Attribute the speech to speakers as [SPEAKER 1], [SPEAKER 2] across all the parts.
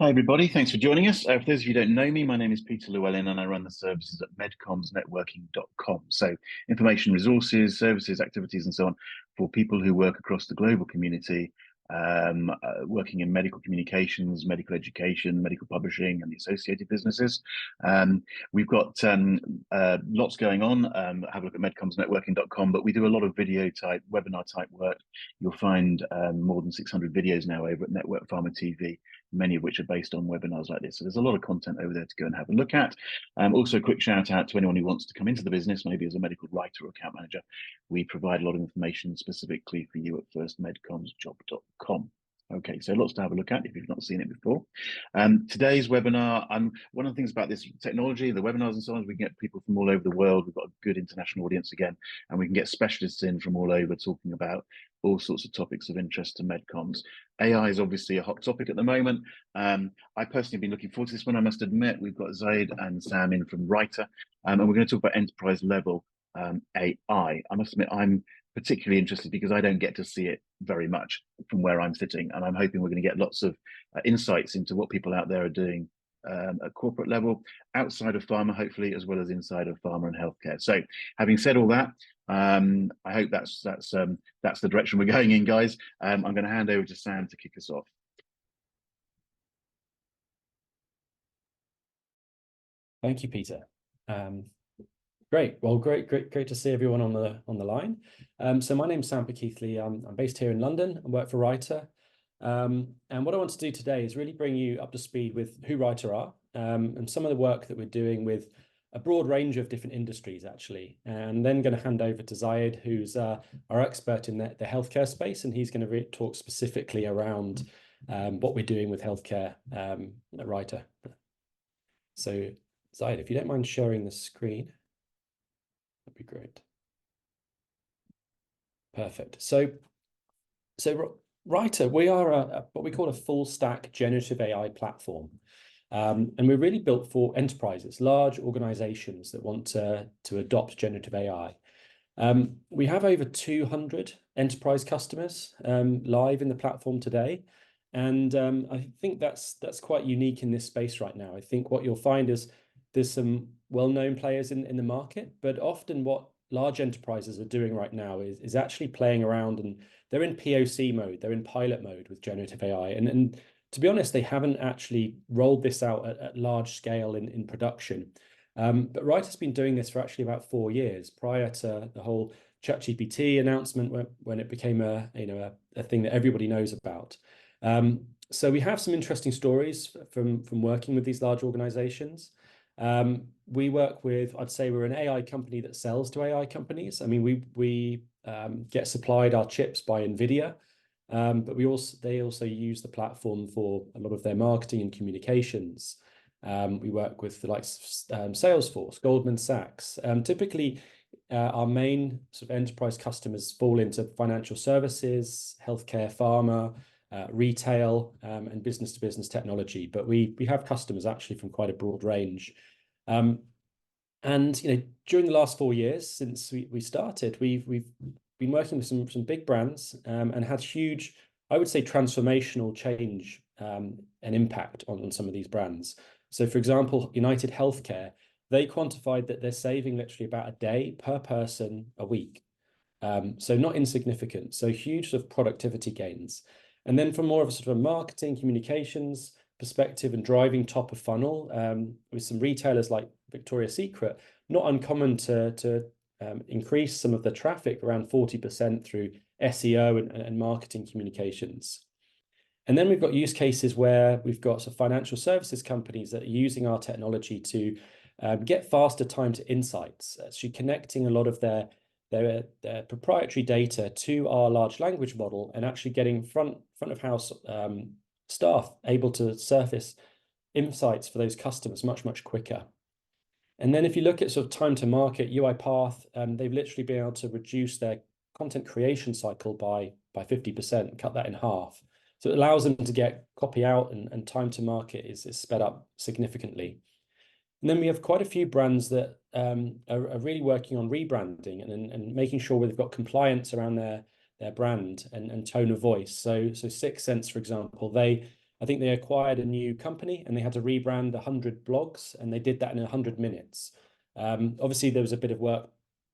[SPEAKER 1] Hi, everybody. Thanks for joining us. For those of you who don't know me, my name is Peter Llewellyn and I run the services at MedComms So information, resources, services, activities, and so on for people who work across the global community, working in medical communications, medical education, medical publishing, and the associated businesses. We've got lots going on. Have a look at medcommsnetworking.com, but we do a lot of video type, webinar type work. You'll find more than 600 videos now over at NetworkPharma TV, many of which are based on webinars like this. So there's a lot of content over there to go and have a look at. Also, a quick shout out to anyone who wants to come into the business, maybe as a medical writer or account manager. We provide a lot of information specifically for you at firstmedcommsjob.com. Okay, so lots to have a look at if you've not seen it before. Today's webinar, one of the things about this technology, the webinars and so on, is we can get people from all over the world. We've got a good international audience again, and we can get specialists in from all over talking about all sorts of topics of interest to MedComms. AI is obviously a hot topic at the moment. I personally have been looking forward to this one, I must admit. We've got Zayed and Sam in from Writer, and we're going to talk about enterprise level AI. I must admit, I'm particularly interested because I don't get to see it very much from where I'm sitting, and I'm hoping we're going to get lots of insights into what people out there are doing at corporate level, outside of pharma, hopefully, as well as inside of pharma and healthcare. So, having said all that, I hope that's the direction we're going in, guys. I'm going to hand over to Sam to kick us off.
[SPEAKER 2] Thank you, Peter. Great. Well, great to see everyone on the line. So my name's Sam Pitkeathly. I'm based here in London and work for Writer. And what I want to do today is really bring you up to speed with who Writer are, and some of the work that we're doing with a broad range of different industries, actually. And then going to hand over to Zayed, who's our expert in the healthcare space, and he's going to talk specifically around what we're doing with healthcare at Writer. So Zayed, if you don't mind sharing the screen, that'd be great. Perfect. So Writer, we are what we call a full stack generative AI platform. And we're really built for enterprises, large organizations that want to adopt generative AI. We have over 200 enterprise customers live in the platform today. And I think that's quite unique in this space right now. I think what you'll find is there's some well-known players in the market, but often what large enterprises are doing right now is actually playing around, and they're in POC mode, they're in pilot mode with generative AI. And to be honest, they haven't actually rolled this out at large scale in production. But Writer's been doing this for actually about 4 years prior to the whole ChatGPT announcement when it became a thing that everybody knows about. So we have some interesting stories from working with these large organizations. We work with, I'd say we're an AI company that sells to AI companies. I mean, we get supplied our chips by NVIDIA, but they also use the platform for a lot of their marketing and communications. We work with the likes of Salesforce, Goldman Sachs. Typically, our main sort of enterprise customers fall into financial services, healthcare, pharma, retail, and business-to-business technology. But we have customers actually from quite a broad range. And during the last 4 years since we started, we've been working with some big brands and had huge, I would say, transformational change and impact on some of these brands. So, for example, United Healthcare, they quantified that they're saving literally about a day per person a week. So not insignificant. So huge sort of productivity gains. And then from more of a sort of a marketing communications perspective and driving top of funnel, with some retailers like Victoria's Secret, not uncommon to increase some of the traffic around 40% through SEO and marketing communications. And then we've got use cases where we've got some financial services companies that are using our technology to get faster time to insights, actually connecting a lot of their proprietary data to our large language model and actually getting front of house staff able to surface insights for those customers much quicker. And then if you look at sort of time to market, UiPath, they've literally been able to reduce their content creation cycle by 50%, cut that in half. So it allows them to get copy out and time to market is sped up significantly. And then we have quite a few brands that are really working on rebranding and making sure they've got compliance around their brand and tone of voice. So Sixth Sense, for example, they I think they acquired a new company and they had to rebrand 100 blogs, and they did that in 100 minutes. Obviously, there was a bit of work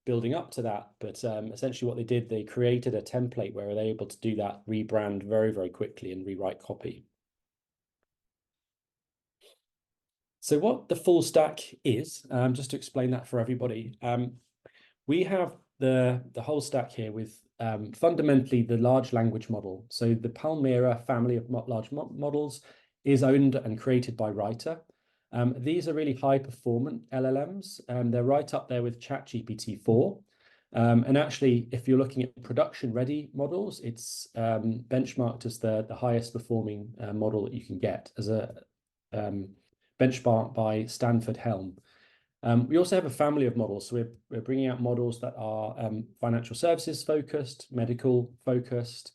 [SPEAKER 2] building up to that, but essentially what they did, they created a template where they're able to do that rebrand very, very quickly and rewrite copy. So what the full stack is, just to explain that for everybody, we have the whole stack here with fundamentally the large language model. So the Palmyra family of large models is owned and created by Writer. These are really high performant LLMs. They're right up there with ChatGPT 4. And actually, if you're looking at production ready models, it's benchmarked as the highest performing model that you can get as a benchmark by Stanford Helm. We also have a family of models. So we're bringing out models that are financial services focused, medical focused,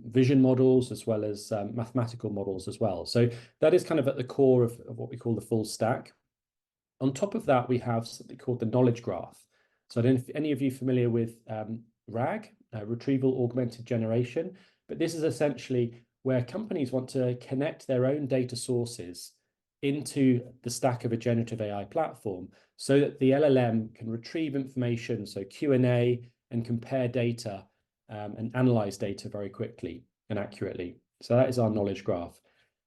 [SPEAKER 2] vision models, as well as mathematical models as well. So that is kind of at the core of what we call the full stack. On top of that, we have something called the knowledge graph. So I don't know if any of you are familiar with RAG, Retrieval Augmented Generation, but this is essentially where companies want to connect their own data sources into the stack of a generative AI platform so that the LLM can retrieve information, so Q&A, and compare data and analyze data very quickly and accurately. So that is our knowledge graph.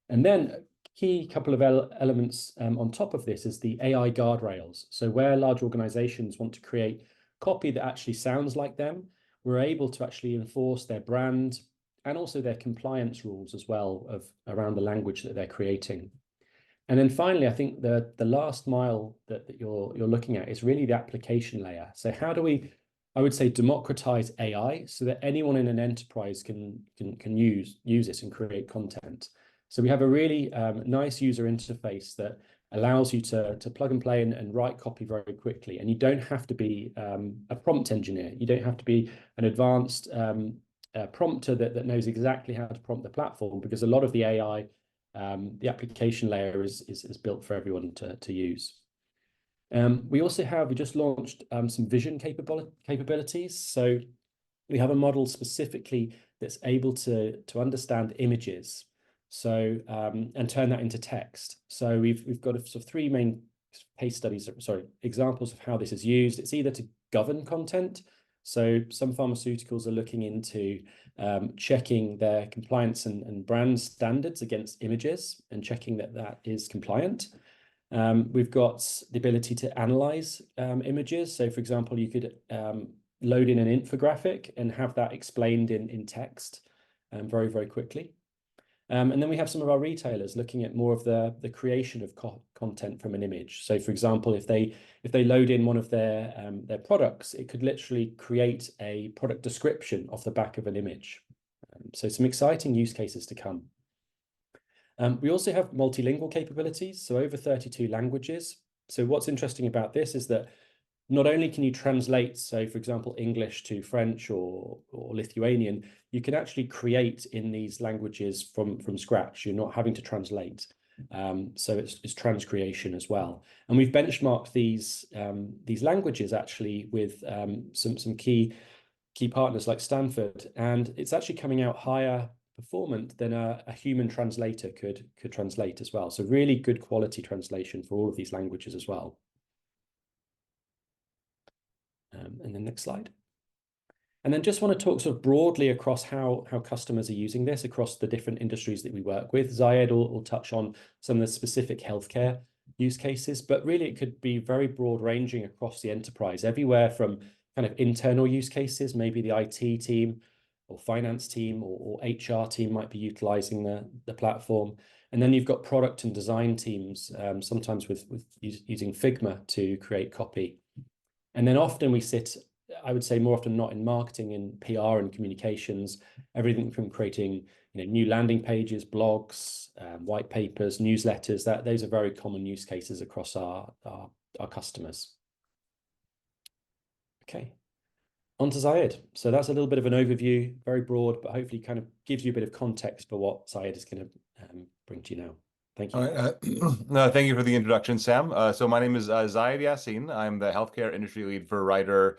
[SPEAKER 2] And then a key couple of elements on top of this is the AI guardrails. So where large organizations want to create copy that actually sounds like them, we're able to actually enforce their brand and also their compliance rules as well around the language that they're creating. And then finally, I think the last mile that you're looking at is really the application layer. So how do we, I would say, democratize AI so that anyone in an enterprise can use it and create content? So we have a really nice user interface that allows you to plug and play and write copy very quickly. And you don't have to be a prompt engineer. You don't have to be an advanced prompter that knows exactly how to prompt the platform, because a lot of the AI, the application layer is built for everyone to use. We just launched some vision capabilities. So we have a model specifically that's able to understand images, so and turn that into text. So we've got sort of three main examples of how this is used. It's either to govern content. So some pharmaceuticals are looking into checking their compliance and brand standards against images and checking that is compliant. We've got the ability to analyze images. So for example, you could load in an infographic and have that explained in text very, very quickly. And then we have some of our retailers looking at more of the creation of content from an image. So for example, if they load in one of their products, it could literally create a product description off the back of an image. So some exciting use cases to come. We also have multilingual capabilities, so over 32 languages. So what's interesting about this is that not only can you translate, so for example, English to French or Lithuanian, you can actually create in these languages from scratch. You're not having to translate. So it's transcreation as well. And we've benchmarked these languages actually with some key partners like Stanford, and it's actually coming out higher performant than a human translator could translate as well. So really good quality translation for all of these languages as well. And then next slide. And then just want to talk sort of broadly across how customers are using this across the different industries that we work with. Zayed will touch on some of the specific healthcare use cases, but really it could be very broad ranging across the enterprise, everywhere from kind of internal use cases, maybe the IT team or finance team or HR team might be utilizing the platform. And then you've got product and design teams, sometimes with using Figma to create copy. And then often we sit, I would say more often not, in marketing and PR and communications, everything from creating new landing pages, blogs, white papers, newsletters. Those are very common use cases across our customers. Okay, on to Zayed. So that's a little bit of an overview, very broad, but hopefully kind of gives you a bit of context for what Zayed is going to bring to you now. Thank you.
[SPEAKER 3] All right. No, thank you for the introduction, Sam. So my name is Zayed Yasin. I'm the healthcare industry lead for Writer.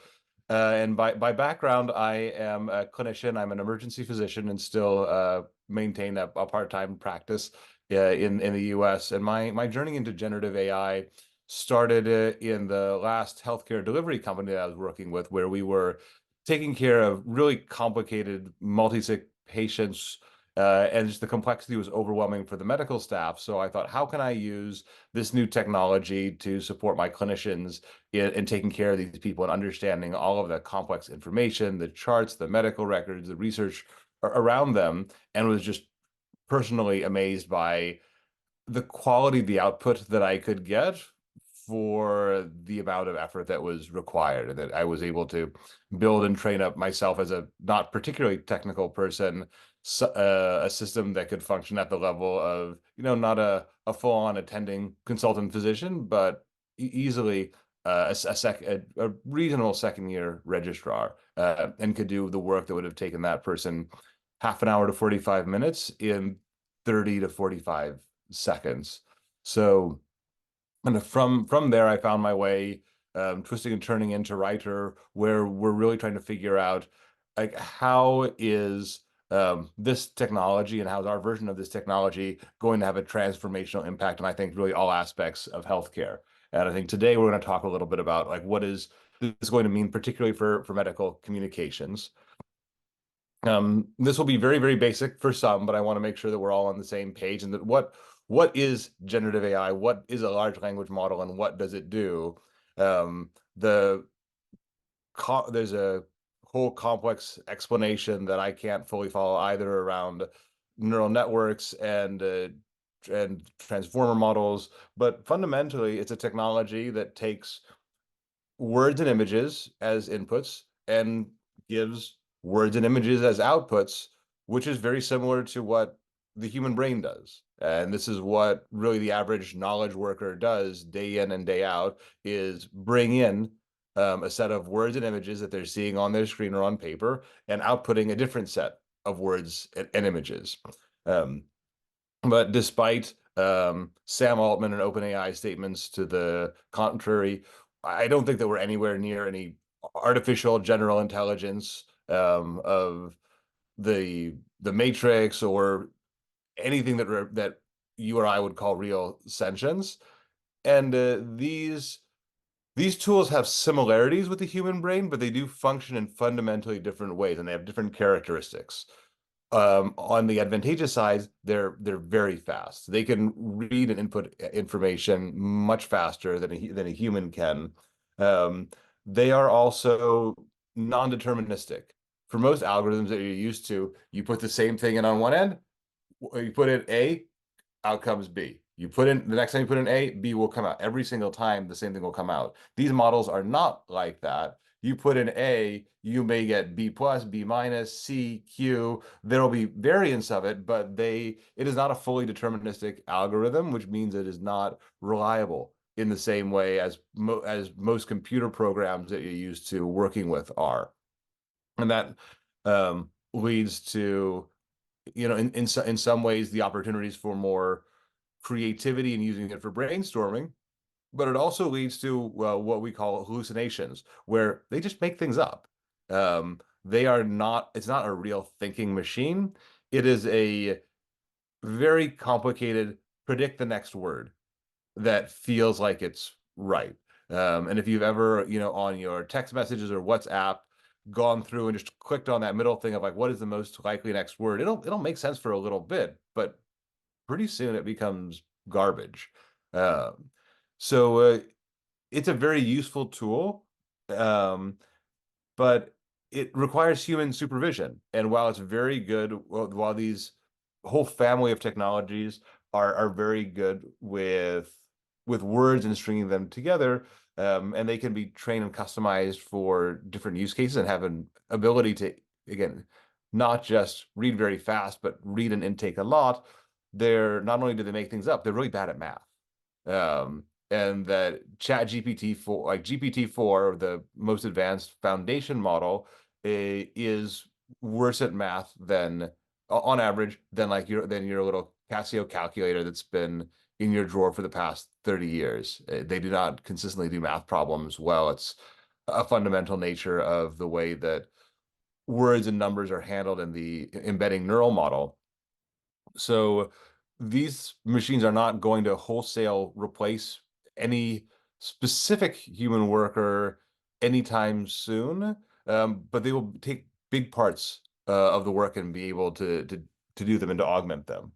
[SPEAKER 3] And by background, I am a clinician. I'm an emergency physician and still maintain a part-time practice in the US. And my journey into generative AI started in the last healthcare delivery company that I was working with, where we were taking care of really complicated multi-sick patients. And just the complexity was overwhelming for the medical staff. So I thought, how can I use this new technology to support my clinicians in taking care of these people and understanding all of the complex information, the charts, the medical records, the research around them, and was just personally amazed by the quality of the output that I could get for the amount of effort that was required, and that I was able to build and train up myself as a not particularly technical person, a system that could function at the level of, not a full-on attending consultant physician, but easily a reasonable second-year registrar, and could do the work that would have taken that person half an hour to 45 minutes in 30 to 45 seconds. So, and from there, I found my way twisting and turning into writer, where we're really trying to figure out, like, how is this technology and how is our version of this technology going to have a transformational impact on, I think, really all aspects of healthcare. And I think today we're going to talk a little bit about, like, what is this going to mean, particularly for medical communications. This will be very, very basic for some, but I want to make sure that we're all on the same page, and that what is generative AI, what is a large language model, and what does it do? There's a whole complex explanation that I can't fully follow either around neural networks and transformer models, but fundamentally, it's a technology that takes words and images as inputs and gives words and images as outputs, which is very similar to what the human brain does. And this is what really the average knowledge worker does day in and day out, is bring in a set of words and images that they're seeing on their screen or on paper, and outputting a different set of words and images. But despite Sam Altman and OpenAI statements to the contrary, I don't think that we're anywhere near any artificial general intelligence of the Matrix, or anything that you or I would call real sentience. And these tools have similarities with the human brain, but they do function in fundamentally different ways, and they have different characteristics. On the advantageous side, they're very fast. They can read and input information much faster than a human can. They are also non-deterministic. For most algorithms that you're used to, you put the same thing in on one end, you put in A, outcomes B. You put in the next time you put in A, B will come out. Every single time, the same thing will come out. These models are not like that. You put in A, you may get B plus, B minus, C, Q. There will be variants of it, but it is not a fully deterministic algorithm, which means it is not reliable in the same way as most computer programs that you're used to working with are. And that leads to, in some ways, the opportunities for more creativity and using it for brainstorming, but it also leads to what we call hallucinations, where they just make things up. It's not a real thinking machine. It is a very complicated predict the next word that feels like it's right. And if you've ever, on your text messages or WhatsApp, gone through and just clicked on that middle thing of, like, what is the most likely next word, it'll make sense for a little bit, but pretty soon it becomes garbage. So it's a very useful tool, but it requires human supervision. And while it's very good, while these whole family of technologies are very good with words and stringing them together, and they can be trained and customized for different use cases, and have an ability to, again, not just read very fast, but read and intake a lot. They're not only do they make things up, they're really bad at math. And that GPT-4, like GPT-4, the most advanced foundation model, is worse at math than, on average, than your little Casio calculator that's been in your drawer for the past 30 years. They do not consistently do math problems well. a fundamental nature of the way that words and numbers are handled in the embedding neural model. So these machines are not going to wholesale replace any specific human worker anytime soon, but they will take big parts of the work and be able to do them and to augment them.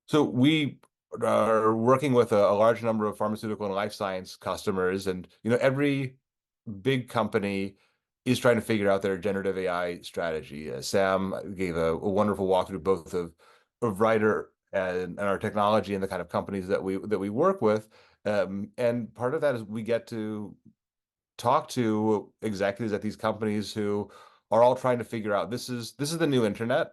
[SPEAKER 3] So we are working with a large number of pharmaceutical and life science customers, and every big company is trying to figure out their generative AI strategy. Sam gave a wonderful walkthrough both of Writer and our technology and the kind of companies that we work with. And part of that is we get to talk to executives at these companies who are all trying to figure out this is the new internet.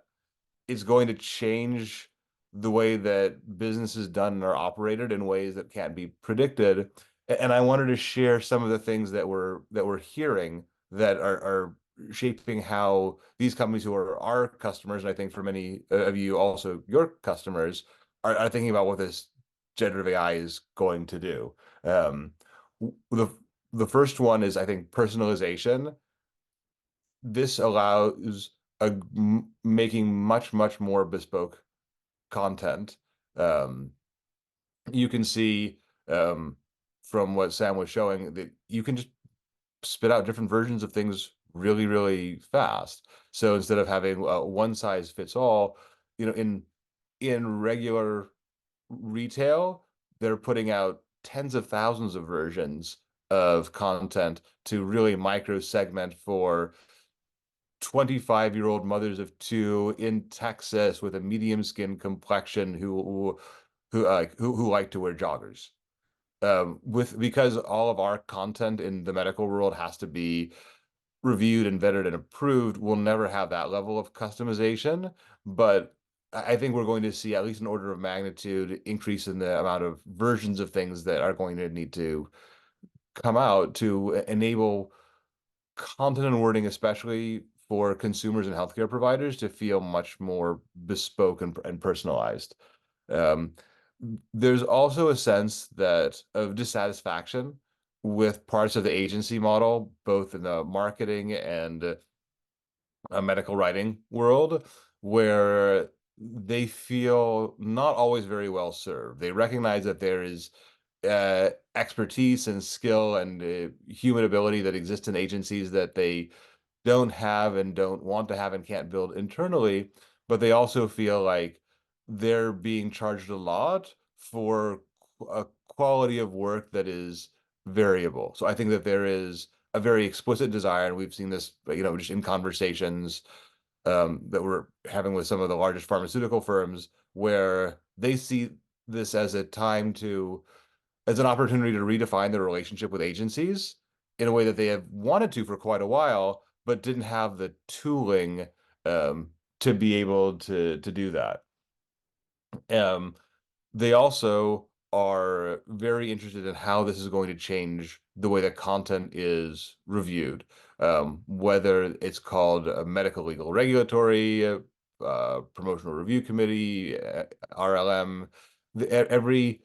[SPEAKER 3] It's going to change the way that business is done and are operated in ways that can't be predicted. And I wanted to share some of the things that we're hearing that are shaping how these companies who are our customers, and I think for many of you also your customers, are thinking about what this generative AI is going to do. The first one is, I think, personalization. This allows making much more bespoke content. You can see from what Sam was showing that you can just spit out different versions of things really fast. So instead of having one size fits all, in regular retail, they're putting out tens of thousands of versions of content to really micro segment for 25-year-old mothers of two in Texas with a medium skin complexion who like to wear joggers. Because all of our content in the medical world has to be reviewed and vetted and approved, we'll never have that level of customization. But I think we're going to see at least an order of magnitude increase in the amount of versions of things that are going to need to come out to enable content and wording, especially for consumers and healthcare providers, to feel much more bespoke and personalized. There's also a sense of dissatisfaction with parts of the agency model, both in the marketing and medical writing world, where they feel not always very well served. They recognize that there is expertise and skill and human ability that exists in agencies that they don't have and don't want to have and can't build internally, but they also feel like they're being charged a lot for a quality of work that is variable. So I think that there is a very explicit desire, and we've seen this, just in conversations that we're having with some of the largest pharmaceutical firms, where they see this as an opportunity to redefine their relationship with agencies in a way that they have wanted to for quite a while, but didn't have the tooling to be able to do that. They also are very interested in how this is going to change the way that content is reviewed, whether it's called a medical legal regulatory, promotional review committee, RLM. Every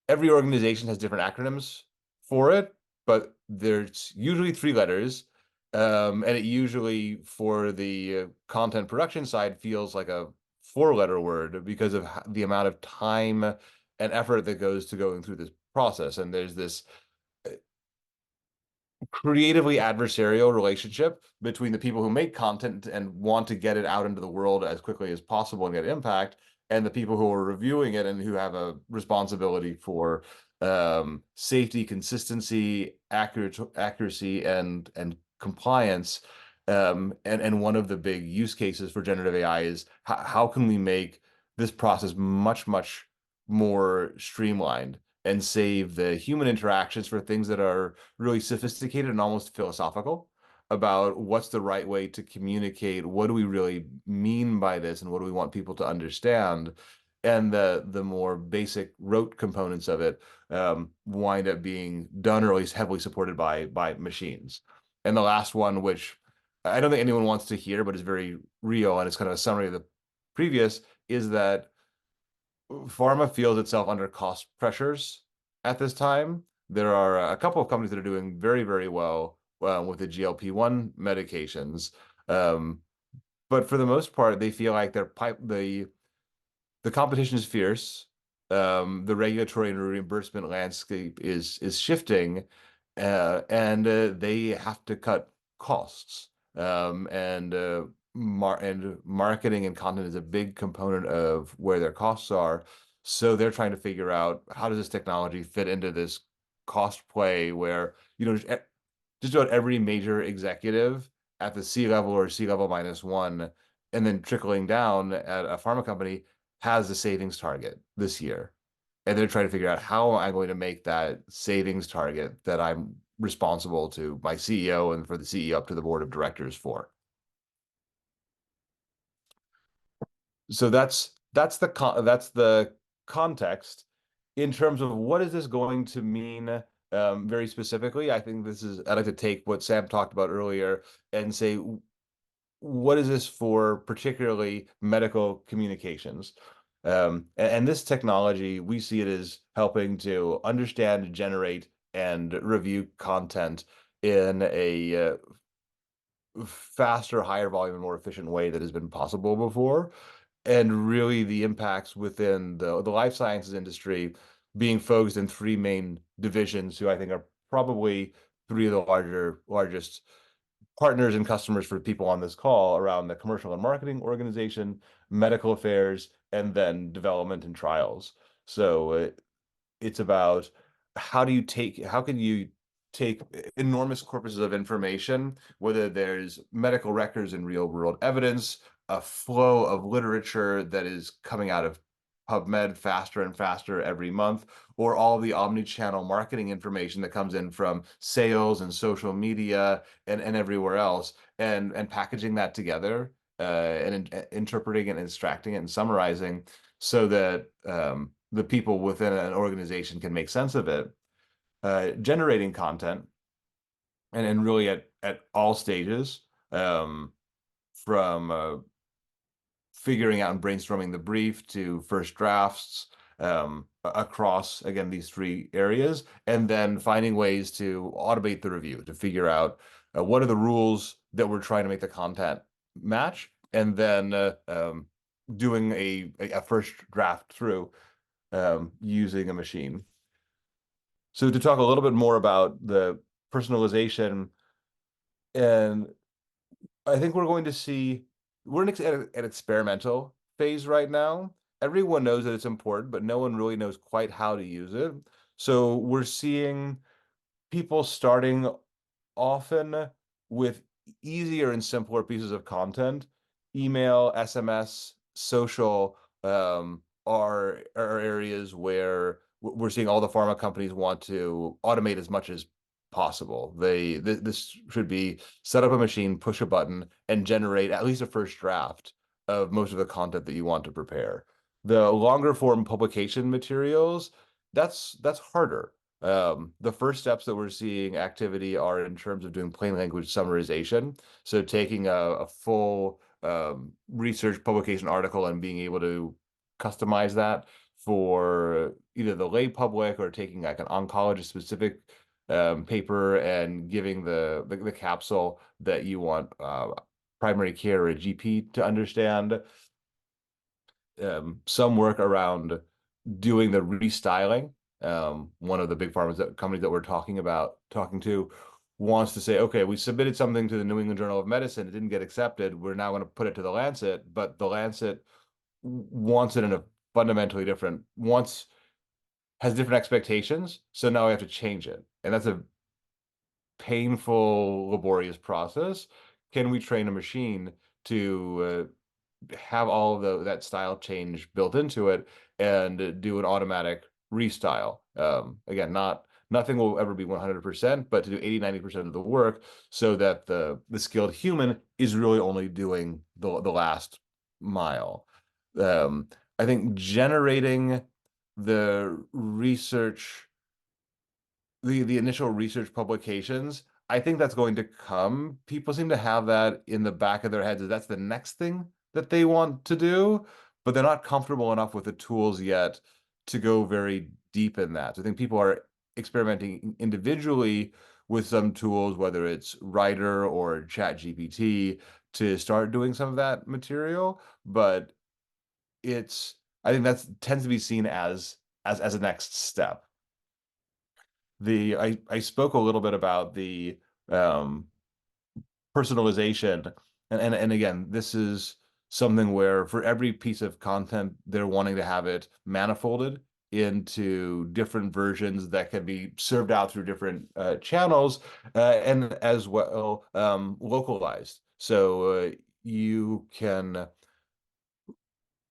[SPEAKER 3] organization has different acronyms for it, but there's usually 3 letters. And it usually, for the content production side, feels like a 4-letter word because of the amount of time and effort that goes to going through this process. And there's this creatively adversarial relationship between the people who make content and want to get it out into the world as quickly as possible and get impact, and the people who are reviewing it and who have a responsibility for safety, consistency, accuracy, and compliance. And one of the big use cases for generative AI is how can we make this process much more streamlined and save the human interactions for things that are really sophisticated and almost philosophical about what's the right way to communicate, what do we really mean by this, and what do we want people to understand. And the more basic rote components of it wind up being done or at least heavily supported by machines. And the last one, which I don't think anyone wants to hear, but is very real, and it's kind of a summary of the previous, is that pharma feels itself under cost pressures at this time, There are a couple of companies that are doing very, very well with the GLP-1 medications. But for the most part, they feel like the competition is fierce. The regulatory and reimbursement landscape is shifting, and they have to cut costs. And marketing and content is a big component of where their costs are. So they're trying to figure out, how does this technology fit into this cost play where, just about every major executive at the C-level or C-level -1, and then trickling down at a pharma company, has a savings target this year. And they're trying to figure out, how am I going to make that savings target that I'm responsible to my CEO and for the CEO up to the board of directors for. So that's the context. In terms of what is this going to mean, very specifically, I think I'd like to take what Sam talked about earlier and say, what is this for particularly medical communications? And this technology, we see it as helping to understand, generate, and review content in a faster, higher volume, and more efficient way that has been possible before. And really the impacts within the life sciences industry being focused in three main divisions, who I think are probably three of the largest partners and customers for people on this call, around the commercial and marketing organization, medical affairs, and then development and trials. So it's about, how can you take enormous corpuses of information, whether there's medical records and real world evidence, a flow of literature that is coming out of PubMed faster and faster every month, or all the omni-channel marketing information that comes in from sales and social media and everywhere else, and packaging that together, and interpreting and extracting it and summarizing, so that the people within an organization can make sense of it. Generating content, and really at all stages, from figuring out and brainstorming the brief to first drafts, across, again, these three areas, and then finding ways to automate the review, to figure out what are the rules that we're trying to make the content match, and then doing a first draft through, using a machine. So to talk a little bit more about the personalization, and I think we're going to see, we're in an experimental phase right now. Everyone knows that it's important, but no one really knows quite how to use it. So we're seeing people starting often with easier and simpler pieces of content. Email, SMS, social, are areas where we're seeing all the pharma companies want to automate as much as possible. This should be set up a machine, push a button, and generate at least a first draft of most of the content that you want to prepare. The longer form publication materials, that's harder. The first steps that we're seeing activity are in terms of doing plain language summarization. So taking a full research publication article and being able to customize that for either the lay public, or taking like an oncologist specific paper and giving the capsule that you want primary care or a GP to understand. Some work around doing the restyling. One of the big companies that we're talking to wants to say, okay, we submitted something to the New England Journal of Medicine, it didn't get accepted, we're now going to put it to the Lancet, but the Lancet wants it in a fundamentally different, has different expectations, so now we have to change it. And that's a painful, laborious process. Can we train a machine to have all of that style change built into it and do an automatic restyle? Again, nothing will ever be 100%, but to do 80-90% of the work, so that the skilled human is really only doing the last mile. I think generating the research, the initial research publications, I think that's going to come. People seem to have that in the back of their heads, that that's the next thing that they want to do, but they're not comfortable enough with the tools yet to go very deep in that. So I think people are experimenting individually with some tools, whether it's Writer or ChatGPT, to start doing some of that material. But I think that tends to be seen as a next step. I spoke a little bit about the personalization, and again, this is something where for every piece of content, they're wanting to have it manifolded into different versions that can be served out through different channels, and as well localized. So you can,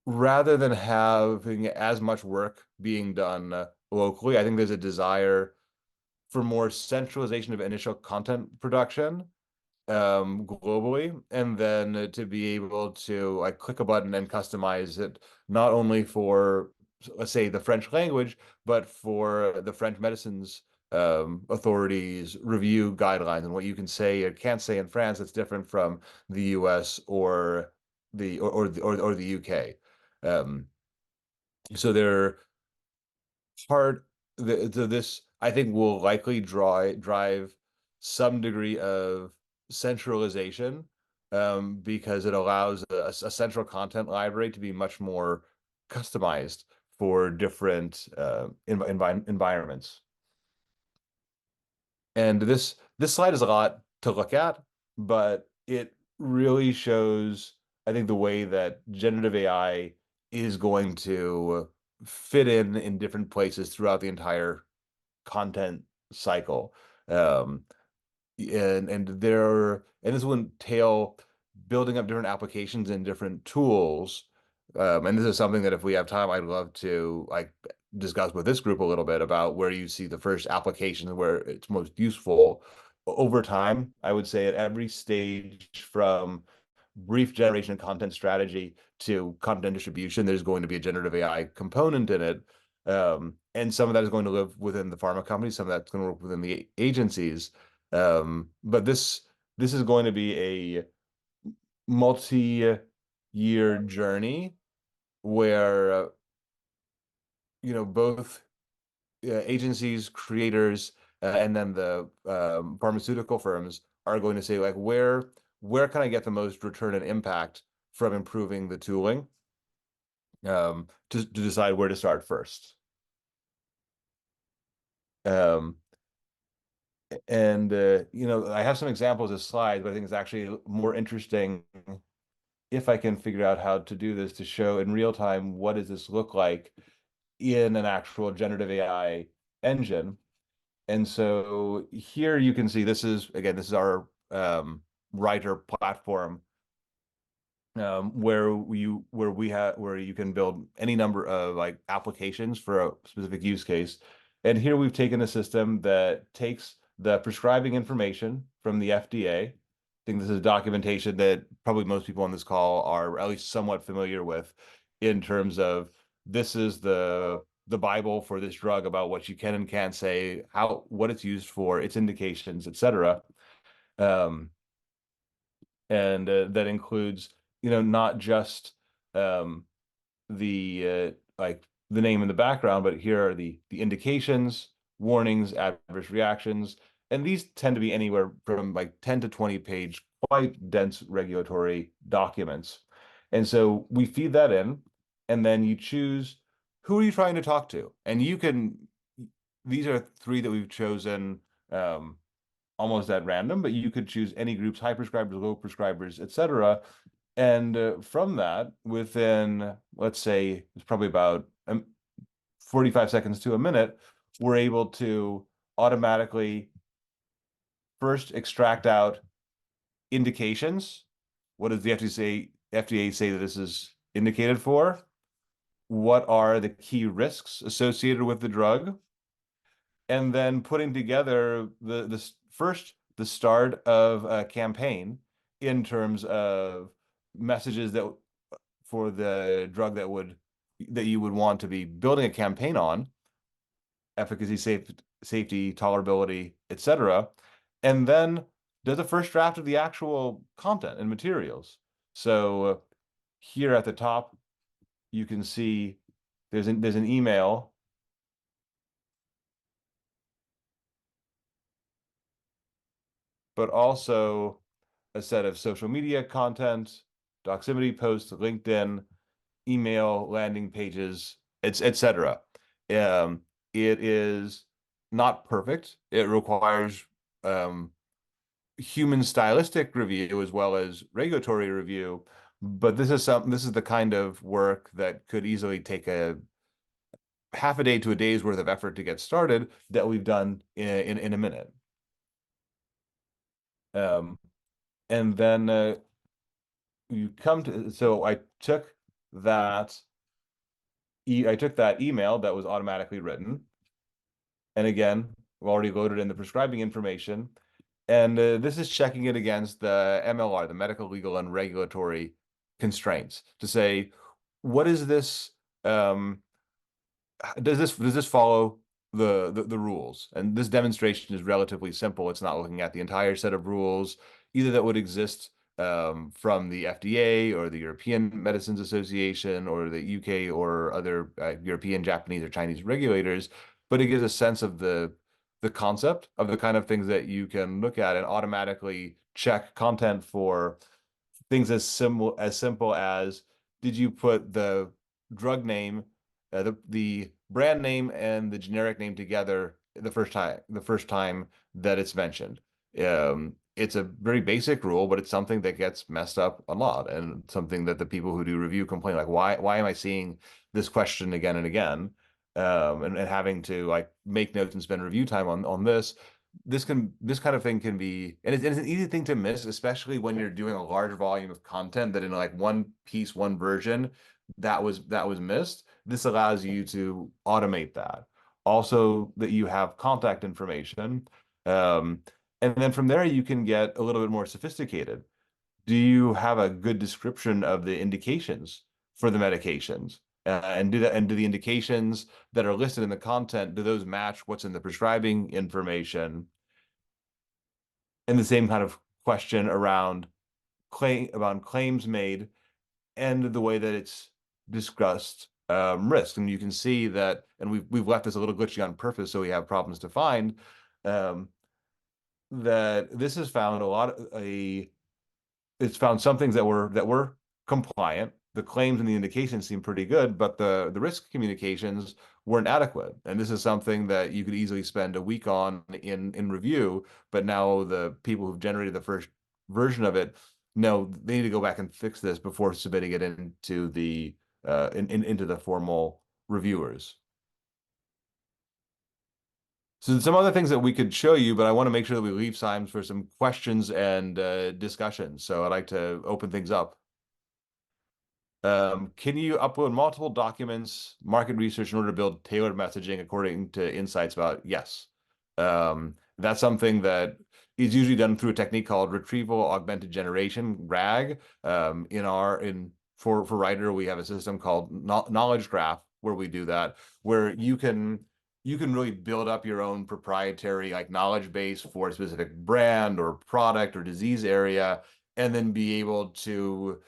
[SPEAKER 3] rather than having as much work being done locally, I think there's a desire for more centralization of initial content production globally, and then to be able to like click a button and customize it not only for, let's say, the French language, but for the French medicines authorities review guidelines, and what you can say or can't say in France that's different from the US or the UK. So they're this, I think, will likely drive some degree of centralization, because it allows a central content library to be much more customized for different environments. And this slide is a lot to look at, but it really shows, I think, the way that generative AI is going to fit in different places throughout the entire content cycle. And this will entail building up different applications and different tools. And this is something that if we have time, I'd love to like discuss with this group a little bit about where you see the first applications where it's most useful over time. I would say at every stage from brief generation and content strategy to content distribution, there's going to be a generative AI component in it. And some of that is going to live within the pharma companies, some of that's going to work within the agencies. But this is going to be a multi-year journey where both agencies, creators, and then the pharmaceutical firms are going to say, like, where can I get the most return and impact from improving the tooling, to decide where to start first. And I have some examples of slides, but I think it's actually more interesting if I can figure out how to do this to show in real time what does this look like in an actual generative AI engine. And so here you can see this is our Writer platform, where you can build any number of like applications for a specific use case. And here we've taken a system that takes the prescribing information from the FDA. I think this is documentation that probably most people on this call are at least somewhat familiar with, in terms of this is the Bible for this drug about what you can and can't say, what it's used for, its indications, etc. And that includes, not just the the name in the background, but here are the indications, warnings, adverse reactions, and these tend to be anywhere from like 10 to 20 page, quite dense regulatory documents. And so we feed that in, and then you choose who are you trying to talk to, and these are 3 that we've chosen almost at random, but you could choose any groups: high prescribers, low prescribers, etc. And from that, within, let's say, it's probably about 45 seconds to a minute, we're able to automatically first extract out indications. What does the FDA say that this is indicated for? What are the key risks associated with the drug? And then putting together the start of a campaign in terms of messages that for the drug that you would want to be building a campaign on: efficacy, safety, tolerability, etc. And then does a first draft of the actual content and materials. So here at the top, you can see there's an email but also a set of social media content, Doximity posts, LinkedIn, email, landing pages, etc. It is not perfect. It requires human stylistic review as well as regulatory review, but this is the kind of work that could easily take a half a day to a day's worth of effort to get started that we've done in a minute. And then you come to, so I took that email that was automatically written, and again, we've already loaded in the prescribing information, and this is checking it against the MLR, the medical, legal, and regulatory constraints, to say, what is this? Does this follow the rules? And this demonstration is relatively simple. It's not looking at the entire set of rules, either that would exist from the FDA or the European Medicines Association or the UK or other European, Japanese, or Chinese regulators, but it gives a sense of the concept of the kind of things that you can look at and automatically check content for things as simple as, did you put the drug name, the brand name and the generic name together the first time that it's mentioned? It's a very basic rule, but it's something that gets messed up a lot, and something that the people who do review complain, like, why am I seeing this question again and again? And having to like make notes and spend review time on this. This kind of thing can be, and it's an easy thing to miss, especially when you're doing a large volume of content that in like one piece, one version, that was missed. This allows you to automate that. Also, that you have contact information. And then from there, you can get a little bit more sophisticated. Do you have a good description of the indications for the medications? And do the indications that are listed in the content, do those match what's in the prescribing information? And the same kind of question around claims made and the way that it's discussed risk. And you can see that, and we've left this a little glitchy on purpose, so we have problems to find, that this has found it's found some things that were compliant. The claims and the indications seem pretty good, but the risk communications weren't adequate. And this is something that you could easily spend a week on in review, but now the people who've generated the first version of it know they need to go back and fix this before submitting it into the into the formal reviewers. So some other things that we could show you, but I want to make sure that we leave time for some questions and discussions. So I'd like to open things up. Can you upload multiple documents, market research in order to build tailored messaging according to insights about? Yes. That's something that is usually done through a technique called retrieval augmented generation, RAG. For Writer, we have a system called Knowledge Graph where we do that, where you can really build up your own proprietary like knowledge base for a specific brand or product or disease area, and then be able to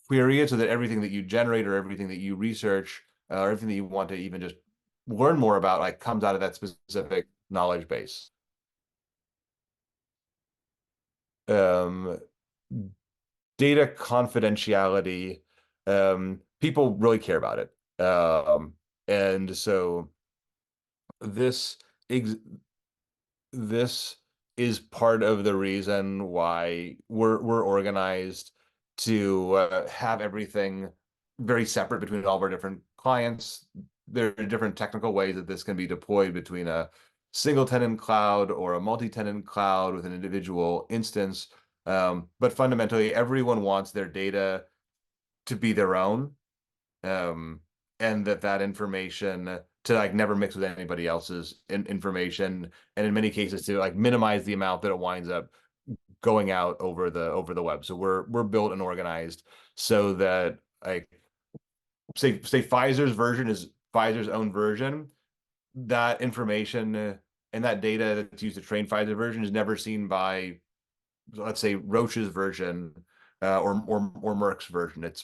[SPEAKER 3] query it so that everything that you generate or everything that you research or everything that you want to even just learn more about like comes out of that specific knowledge base. Data confidentiality, people really care about it. And so this is part of the reason why we're organized to have everything very separate between all of our different clients. There are different technical ways that this can be deployed between a single tenant cloud or a multi-tenant cloud with an individual instance. But fundamentally, everyone wants their data to be their own, and that information to like never mix with anybody else's information, and in many cases to like minimize the amount that it winds up going out over the web. So we're built and organized so that like say Pfizer's version is Pfizer's own version. That information and that data that's used to train Pfizer version is never seen by, let's say, Roche's version or Merck's version. It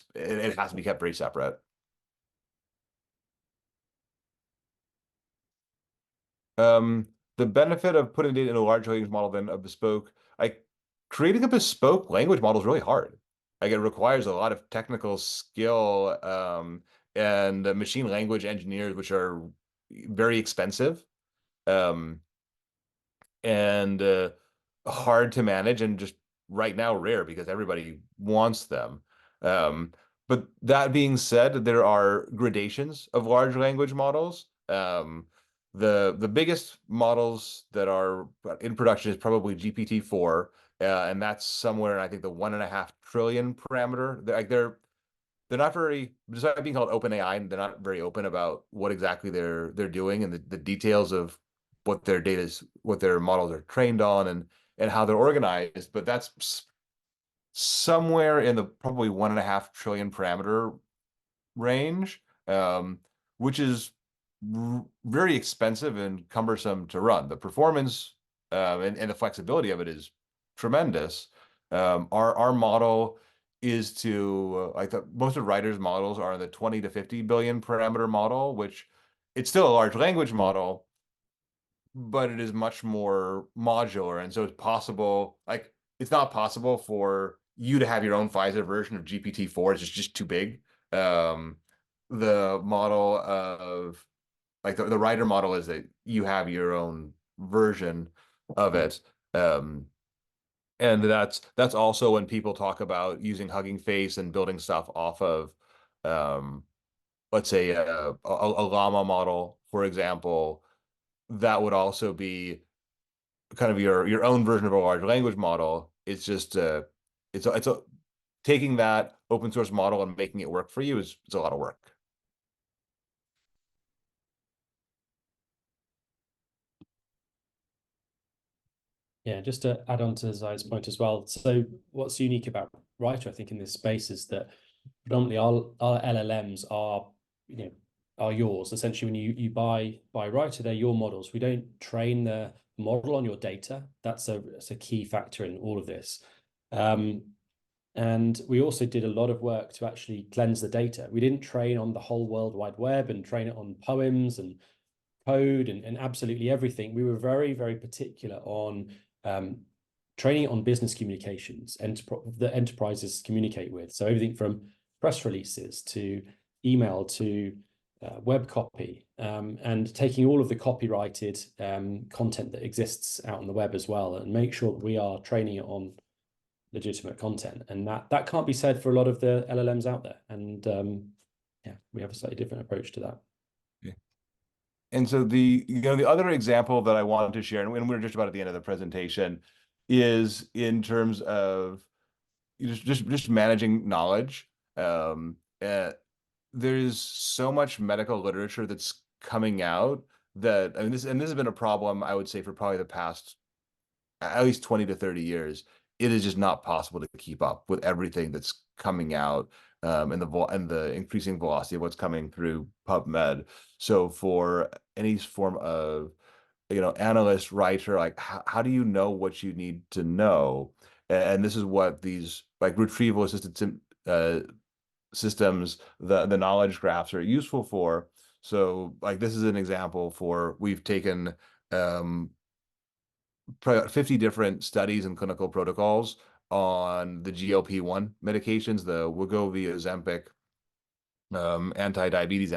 [SPEAKER 3] has to be kept very separate. The benefit of putting data in a large language model than a bespoke, creating a bespoke language model is really hard. Like, it requires a lot of technical skill, and machine language engineers, which are very expensive, and hard to manage, and just right now rare because everybody wants them. But that being said, there are gradations of large language models. The biggest models that are in production is probably GPT-4, and that's somewhere in, I think, the 1.5 trillion parameter. They're not very, despite being called OpenAI, they're not very open about what exactly they're doing, and the details of what their data is, what their models are trained on, and how they're organized. But that's somewhere in the probably 1.5 trillion parameter range, which is very expensive and cumbersome to run. The performance, and the flexibility of it is tremendous. Our model is to, like, most of writers' models are in the 20 to 50 billion parameter model, which it's still a large language model, but it is much more modular. And so it's possible, like, it's not possible for you to have your own Pfizer version of GPT-4. It's just too big. The model of, like, the writer model is that you have your own version of it. And that's also when people talk about using Hugging Face and building stuff off of, let's say, a llama model, for example. That would also be kind of your own version of a large language model. It's just taking that open source model and making it work for you is a lot of work.
[SPEAKER 2] Yeah, just to add on to Zayed's point as well. So what's unique about Writer, I think, in this space is that predominantly our LLMs are, are yours. Essentially, when you buy Writer, they're your models. We don't train the model on your data. That's a key factor in all of this. And we also did a lot of work to actually cleanse the data. We didn't train on the whole World Wide Web and train it on poems and code and absolutely everything. We were very, very particular on training it on business communications, that enterprises communicate with. So everything from press releases to email to web copy, and taking all of the copyrighted content that exists out on the web as well, and make sure that we are training it on legitimate content. And that can't be said for a lot of the LLMs out there. And yeah, we have a slightly different approach to that.
[SPEAKER 3] Yeah. And so the other example that I wanted to share, and we're just about at the end of the presentation, is in terms of just managing knowledge. There's so much medical literature that's coming out that, I mean, this has been a problem, I would say, for probably the past at least 20 to 30 years. It is just not possible to keep up with everything that's coming out, and the increasing velocity of what's coming through PubMed. So for any form of, analyst, writer, like, how do you know what you need to know? And this is what these, like, retrieval assisted systems, the knowledge graphs, are useful for. So, like, this is an example for, we've taken probably 50 different studies and clinical protocols on the GLP-1 medications, the Wegovy, Ozempic, anti-diabetes,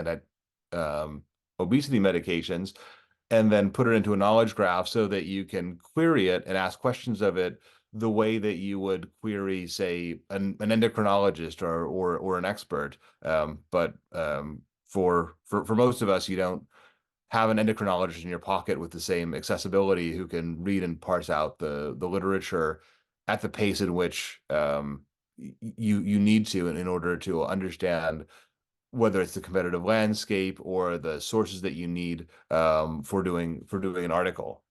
[SPEAKER 3] obesity medications, and then put it into a knowledge graph so that you can query it and ask questions of it the way that you would query, say, an endocrinologist or an expert. But for most of us, you don't have an endocrinologist in your pocket with the same accessibility who can read and parse out the literature at the pace in which you need to in order to understand whether it's the competitive landscape or the sources that you need for doing an article.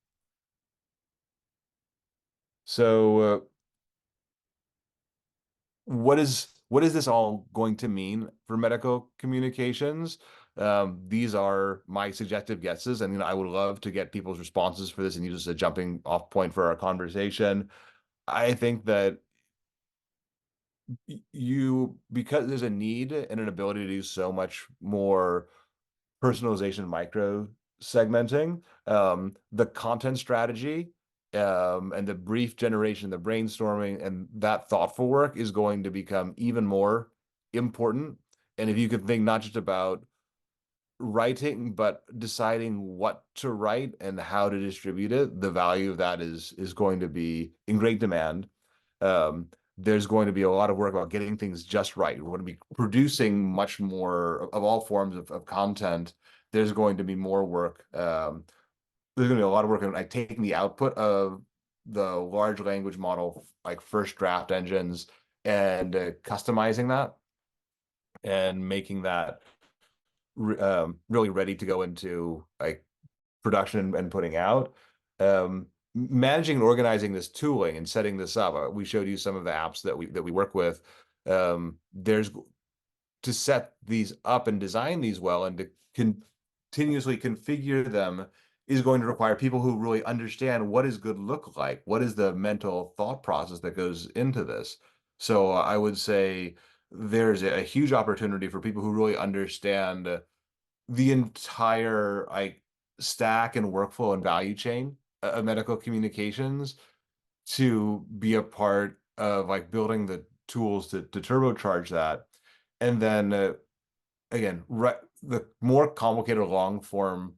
[SPEAKER 3] So what is this all going to mean for medical communications? These are my subjective guesses, and I would love to get people's responses for this and use this as a jumping off point for our conversation. I think that because there's a need and an ability to do so much more personalization, micro segmenting, the content strategy and the brief generation, the brainstorming, and that thoughtful work is going to become even more important. And if you could think not just about writing, but deciding what to write and how to distribute it, the value of that is going to be in great demand. There's going to be a lot of work about getting things just right. We're going to be producing much more of all forms of content. There's going to be more work. There's going to be a lot of work on like taking the output of the large language model, like first draft engines, and customizing that and making that really ready to go into like production and putting out. Managing and organizing this tooling and setting this up. We showed you some of the apps that we work with. There's to set these up and design these well and to continuously configure them is going to require people who really understand what does good look like, what is the mental thought process that goes into this. So I would say there's a huge opportunity for people who really understand the entire like stack and workflow and value chain of medical communications to be a part of like building the tools to turbocharge that. And then again, the more complicated long form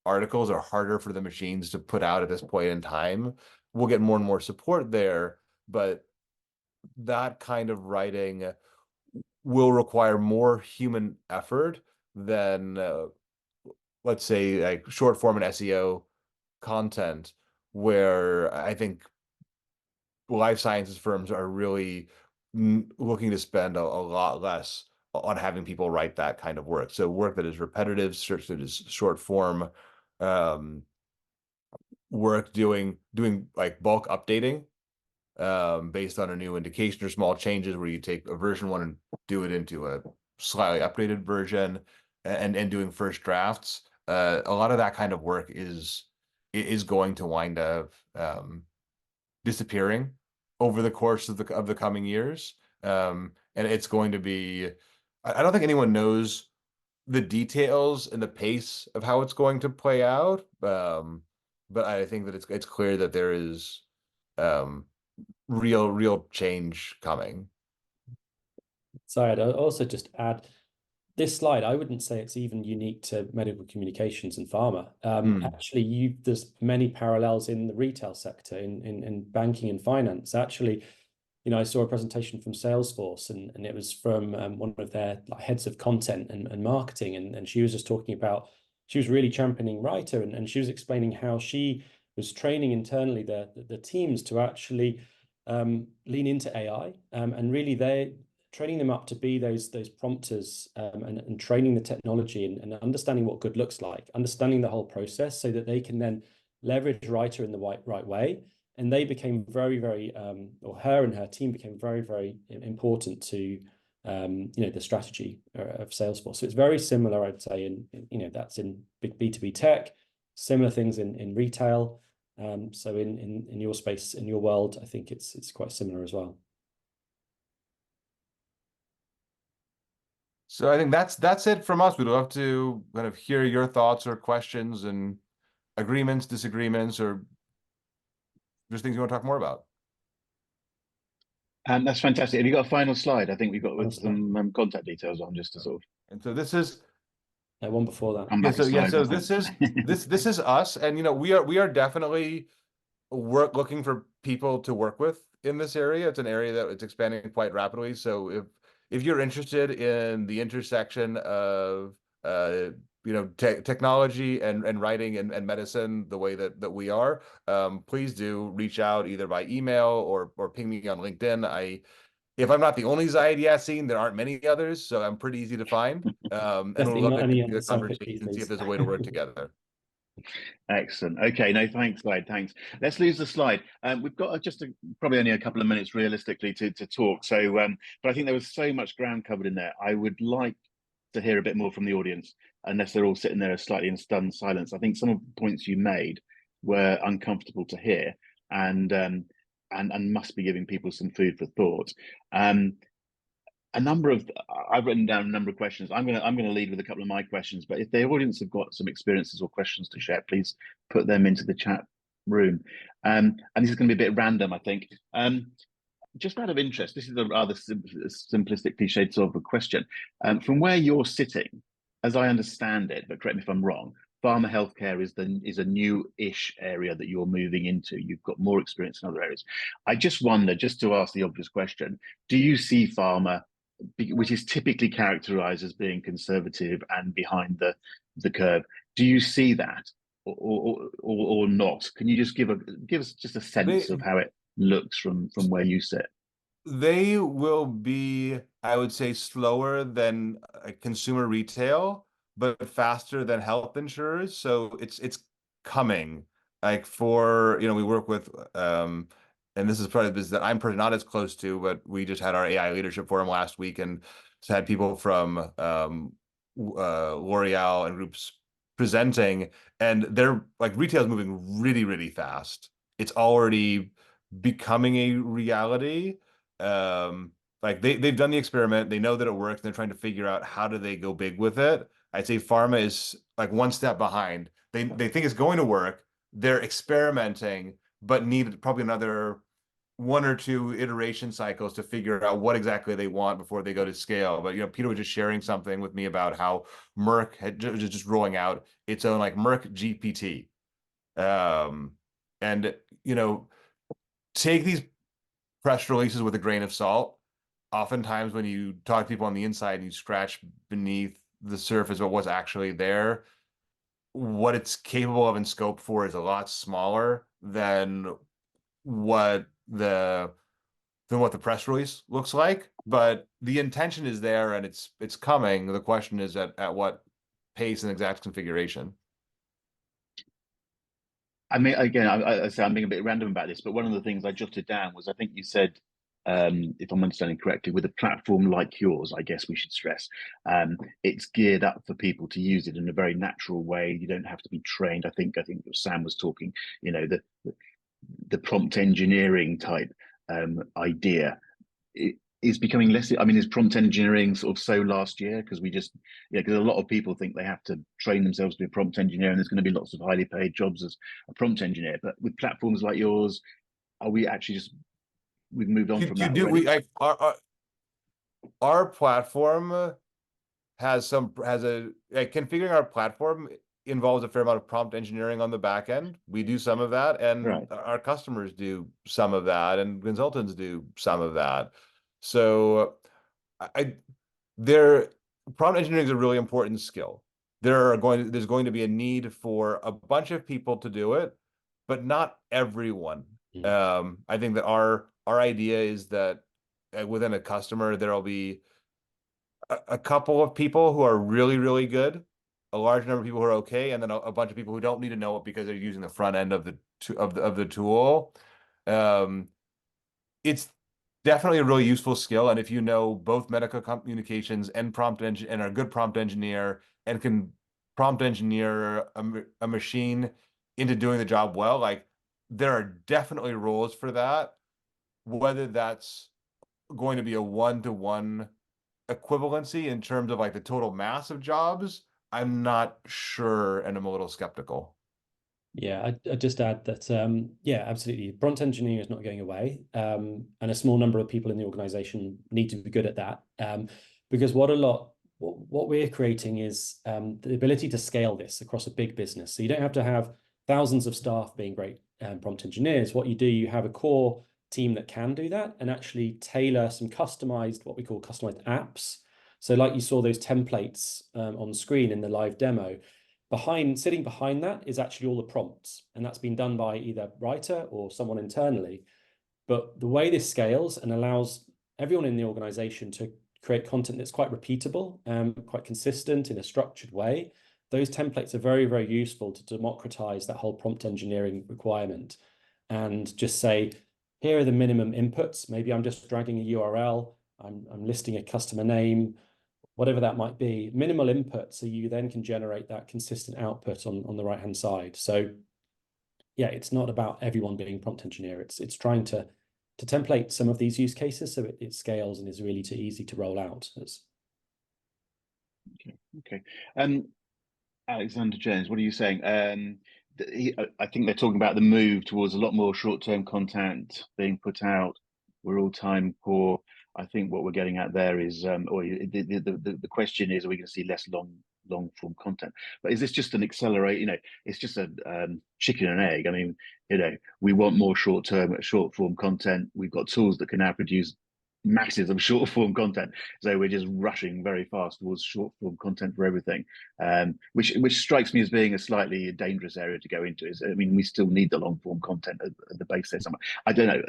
[SPEAKER 3] articles are harder for the machines to put out at this point in time. We'll get more and more support there, but that kind of writing will require more human effort than let's say like short form and SEO content, where I think life sciences firms are really looking to spend a lot less on having people write that kind of work. So work that is repetitive, search that is short form, work doing like bulk updating based on a new indication or small changes, where you take a version 1 and do it into a slightly updated version, and doing first drafts. A lot of that kind of work is going to wind up disappearing over the course of the coming years, and it's going to be. I don't think anyone knows the details and the pace of how it's going to play out, but I think that it's clear that there is real change coming.
[SPEAKER 2] Sorry, I'd also just add this slide. I wouldn't say it's even unique to medical communications and pharma. Actually, there's many parallels in the retail sector, in banking and finance. Actually, I saw a presentation from Salesforce, and it was from one of their heads of content and marketing, and she was just talking about, she was really championing writer, and she was explaining how she was training internally the teams to actually lean into AI, and really they're training them up to be those prompters, and training the technology and understanding what good looks like, understanding the whole process, so that they can then leverage writer in the right way. And they became very, very, or her and her team became very, very important to, the strategy of Salesforce. So it's very similar, I'd say, in that's in big B2B tech, similar things in retail. So in your space, in your world, I think it's quite similar as well.
[SPEAKER 3] So I think that's it from us. We'd love to kind of hear your thoughts or questions and agreements, disagreements, or just things you want to talk more about.
[SPEAKER 1] That's fantastic. Have you got a final slide? I think we've got with some contact details on, just to sort of.
[SPEAKER 3] And so this is
[SPEAKER 2] one before that.
[SPEAKER 3] So this is us, and we are definitely looking for people to work with in this area. It's an area that it's expanding quite rapidly. So if you're interested in the intersection of technology and writing and medicine the way that we are, please do reach out either by email or ping me on LinkedIn. If I'm not the only Zayed Yasin, there aren't many others, so I'm pretty easy to find. And we'll love to continue the conversation and see if there's a way to work together.
[SPEAKER 1] Excellent. Okay, no, thanks, Zayed. Thanks. Let's lose the slide. We've got probably only a couple of minutes realistically to talk. So, but I think there was so much ground covered in there. I would like to hear a bit more from the audience, unless they're all sitting there slightly in stunned silence. I think some of the points you made were uncomfortable to hear, and must be giving people some food for thought. I've written down a number of questions. I'm gonna lead with a couple of my questions, but if the audience have got some experiences or questions to share, please put them into the chat room. And this is going to be a bit random, I think. Just out of interest, this is a rather simplistic, cliched sort of a question. From where you're sitting, as I understand it, but correct me if I'm wrong, pharma healthcare is a new-ish area that you're moving into. You've got more experience in other areas. I just wonder, just to ask the obvious question, do you see pharma, which is typically characterized as being conservative and behind the curve, do you see that or not? Can you just give us just a sense of how it looks from where you sit?
[SPEAKER 3] They will be, I would say, slower than consumer retail, but faster than health insurers. So it's coming. Like for, we work with and this is probably the business that I'm probably not as close to, but we just had our AI leadership forum last week and had people from L'Oreal and groups presenting, and they're like, retail is moving really, really fast. It's already becoming a reality. Like they've done the experiment, they know that it works, and they're trying to figure out how do they go big with it. I'd say pharma is like one step behind. They think it's going to work. They're experimenting, but need probably another 1 or 2 iteration cycles to figure out what exactly they want before they go to scale. But Peter was just sharing something with me about how Merck had just rolling out its own like Merck GPT. And take these press releases with a grain of salt. Oftentimes when you talk to people on the inside and you scratch beneath the surface of what's actually there, what it's capable of in scope for is a lot smaller than what the press release looks like. But the intention is there and it's coming. The question is at what pace and exact configuration.
[SPEAKER 1] I mean, again, I say I'm being a bit random about this, but one of the things I jotted down was, I think you said, if I'm understanding correctly, with a platform like yours, I guess we should stress, it's geared up for people to use it in a very natural way. You don't have to be trained. I think Sam was talking, the prompt engineering type idea. Is becoming less. I mean, is prompt engineering sort of so last year? Because because a lot of people think they have to train themselves to be a prompt engineer, and there's going to be lots of highly paid jobs as a prompt engineer. But with platforms like yours, are we actually we've moved on from that already?
[SPEAKER 3] Our platform has configuring our platform involves a fair amount of prompt engineering on the back end. We do some of that, and
[SPEAKER 1] Right.
[SPEAKER 3] our customers do some of that, and consultants do some of that. So prompt engineering is a really important skill. There's going to be a need for a bunch of people to do it, but not everyone. I think that our idea is that within a customer, there'll be a couple of people who are really, really good, a large number of people who are okay, and then a bunch of people who don't need to know it because they're using the front end of the tool. It's definitely a really useful skill, and if you know both medical communications and and are a good prompt engineer and can prompt engineer a machine into doing the job well, like there are definitely roles for that. Whether that's going to be a one-to-one equivalency in terms of like the total mass of jobs, I'm not sure, and I'm a little skeptical.
[SPEAKER 2] Yeah, I'd just add that, yeah, absolutely. Prompt engineering is not going away. And a small number of people in the organization need to be good at that. Because what we're creating is the ability to scale this across a big business. So you don't have to have thousands of staff being great prompt engineers. What you do, you have a core team that can do that and actually tailor some customized, what we call customized apps. So like you saw those templates on screen in the live demo, sitting behind that is actually all the prompts, and that's been done by either writer or someone internally. But the way this scales and allows everyone in the organization to create content that's quite repeatable, quite consistent in a structured way, those templates are very, very useful to democratize that whole prompt engineering requirement and just say, here are the minimum inputs. Maybe I'm just dragging a URL, I'm listing a customer name, whatever that might be, minimal input, so you then can generate that consistent output on the right-hand side. So yeah, it's not about everyone being prompt engineer. It's trying to template some of these use cases so it scales and is really too easy to roll out.
[SPEAKER 1] Okay. Alexander Jones, what are you saying? I think they're talking about the move towards a lot more short-term content being put out. We're all time poor. I think what we're getting at there is, or the question is, are we going to see less long form content? But is this just an accelerate? It's just a chicken and egg. I mean, we want more short form content. We've got tools that can now produce masses of short form content, so we're just rushing very fast towards short form content for everything, which strikes me as being a slightly dangerous area to go into. I mean, we still need the long form content at the base there somewhere. I don't know,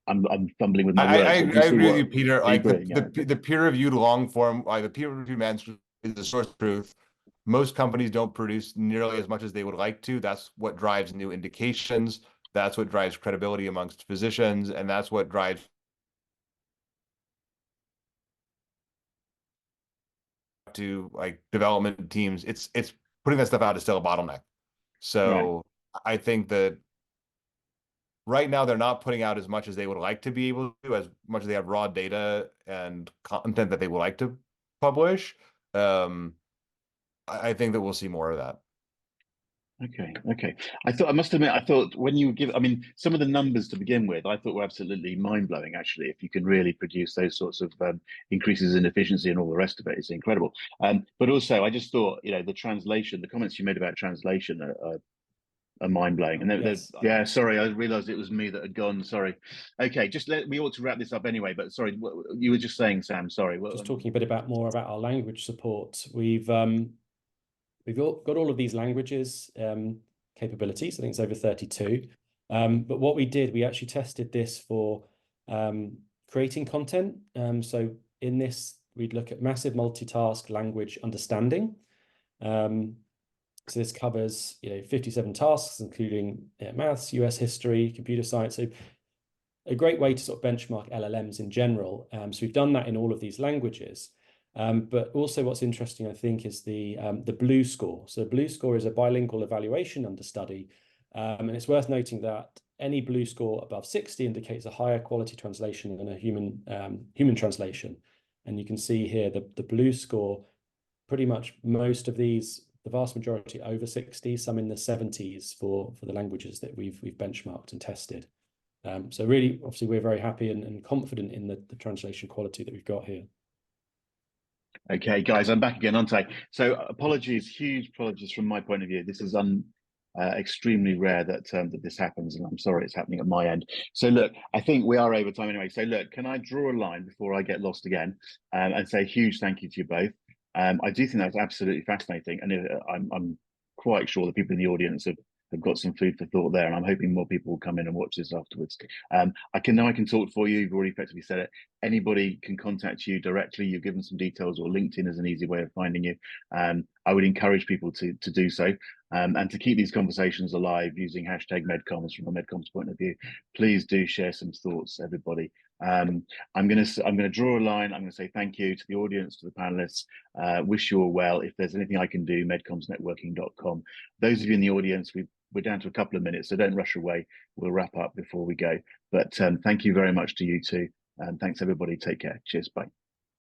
[SPEAKER 1] I'm fumbling with my words.
[SPEAKER 3] I agree with you, Peter. Like
[SPEAKER 1] the
[SPEAKER 3] peer-reviewed long form, like the peer-reviewed manuscript is the source of truth. Most companies don't produce nearly as much as they would like to. That's what drives new indications. That's what drives credibility amongst physicians, and that's what drives to like development teams. It's putting that stuff out is still a bottleneck. So I think that right now they're not putting out as much as they would like to be able to, as much as they have raw data and content that they would like to publish. I think that we'll see more of that.
[SPEAKER 1] Okay. I must admit, I thought when you give, I mean, some of the numbers to begin with, I thought were absolutely mind-blowing, actually. If you can really produce those sorts of increases in efficiency and all the rest of it, it's incredible. But also, I just thought, the translation, the comments you made about translation are mind-blowing. And sorry, I realized it was me that had gone. Sorry. Okay, we ought to wrap this up anyway, but sorry, what you were just saying, Sam, sorry.
[SPEAKER 2] Just talking a bit more about our language support. We've got all of these languages capabilities. I think it's over 32. But what we did, we actually tested this for creating content. So in this, we'd look at massive multitask language understanding. So this covers 57 tasks, including maths, US history, computer science. So a great way to sort of benchmark LLMs in general. So we've done that in all of these languages. But also what's interesting, I think, is the Blue score. So Blue score is a bilingual evaluation understudy. And it's worth noting that any Blue score above 60 indicates a higher quality translation than a human translation. And you can see here the Blue score, pretty much most of these, the vast majority over 60, some in the 70s for the languages that we've benchmarked and tested. So really, obviously, we're very happy and confident in the translation quality that we've got here.
[SPEAKER 1] Okay, guys, I'm back again, aren't I? So huge apologies from my point of view. This is extremely rare that this happens, and I'm sorry it's happening at my end. So look, I think we are over time anyway. So look, can I draw a line before I get lost again and say a huge thank you to you both. I do think that's absolutely fascinating, and I'm quite sure the people in the audience have got some food for thought there, and I'm hoping more people will come in and watch this afterwards. I can talk for you. You've already effectively said it. Anybody can contact you directly. You've given some details, or LinkedIn is an easy way of finding you. I would encourage people to do so, and to keep these conversations alive using hashtag MedComms from a MedComms point of view. Please do share some thoughts, everybody. I'm going to draw a line. I'm going to say thank you to the audience, to the panelists. Wish you all well. If there's anything I can do, medcommsnetworking.com. Those of you in the audience, we're down to a couple of minutes, so don't rush away. We'll wrap up before we go. But thank you very much to you two. And thanks, everybody. Take care. Cheers. Bye.